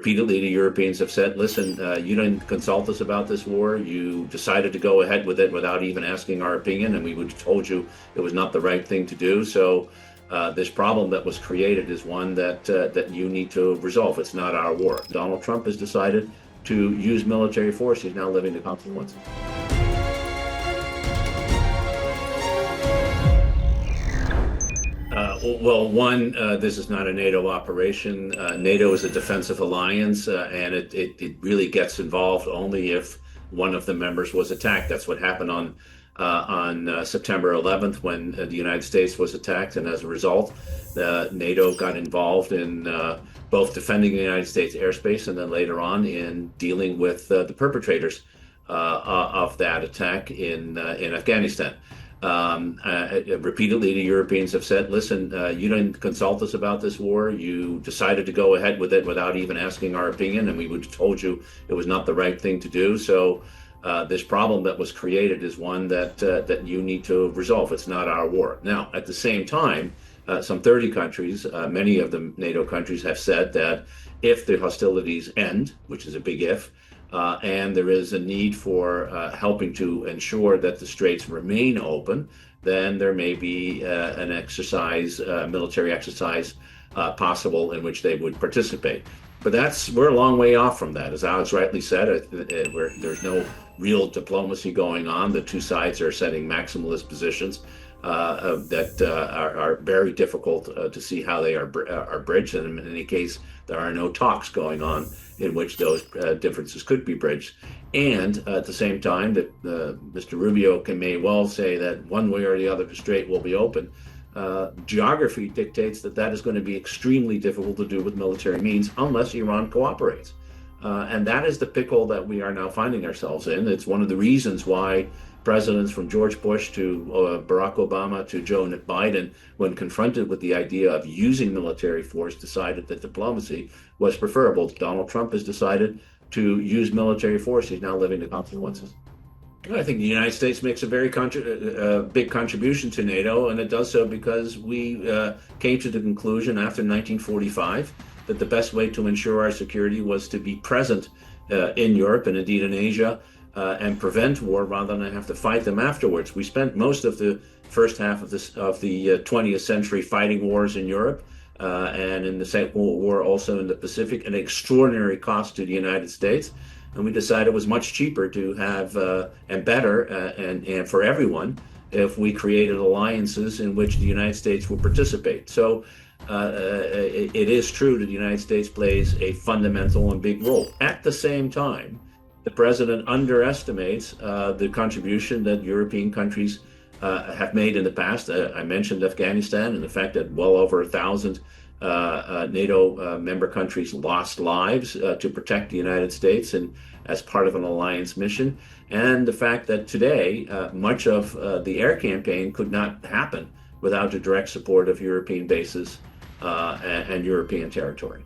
Repeatedly, the Europeans have said, listen, you didn't consult us about this war. You decided to go ahead with it without even asking our opinion, and we would have told you it was not the right thing to do. So this problem that was created is one that you need to resolve. It's not our war. Donald Trump has decided to use military force. He's now living the consequences. This is not a NATO operation. NATO is a defensive alliance, and it really gets involved only if one of the members was attacked. That's what happened on September 11th when the United States was attacked, and as a result, NATO got involved in both defending the United States airspace and then later on in dealing with the perpetrators of that attack in Afghanistan. Repeatedly, the Europeans have said, listen, you didn't consult us about this war. You decided to go ahead with it without even asking our opinion, and we would have told you it was not the right thing to do. So this problem that was created is one that you need to resolve. It's not our war. Now, at the same time, some 30 countries, many of the NATO countries, have said that if the hostilities end, which is a big if, and there is a need for helping to ensure that the straits remain open, then there may be an exercise, military exercise possible in which they would participate. But we're a long way off from that. As Alex rightly said, there's no real diplomacy going on. The two sides are setting maximalist positions that are very difficult to see how they are bridged. And in any case, there are no talks going on in which those differences could be bridged. And at the same time, that Mr. Rubio may well say that one way or the other the strait will be open. Geography dictates that is going to be extremely difficult to do with military means unless Iran cooperates. And that is the pickle that we are now finding ourselves in. It's one of the reasons why presidents from George Bush to Barack Obama to Joe Biden, when confronted with the idea of using military force, decided that diplomacy was preferable. Donald Trump has decided to use military force. He's now living the consequences. I think the United States makes a very big contribution to NATO, and it does so because we came to the conclusion after 1945 that the best way to ensure our security was to be present in Europe and indeed in Asia and prevent war rather than have to fight them afterwards. We spent most of the first half of the 20th century fighting wars in Europe and in the Second World War also in the Pacific, an extraordinary cost to the United States. And we decided it was much cheaper to have and better and for everyone if we created alliances in which the United States would participate. So it is true that the United States plays a fundamental and big role. At the same time, the president underestimates the contribution that European countries have made in the past. I mentioned Afghanistan and the fact that well over 1,000 NATO member countries lost lives to protect the United States and as part of an alliance mission. And the fact that today much of the air campaign could not happen without the direct support of European bases and European territory.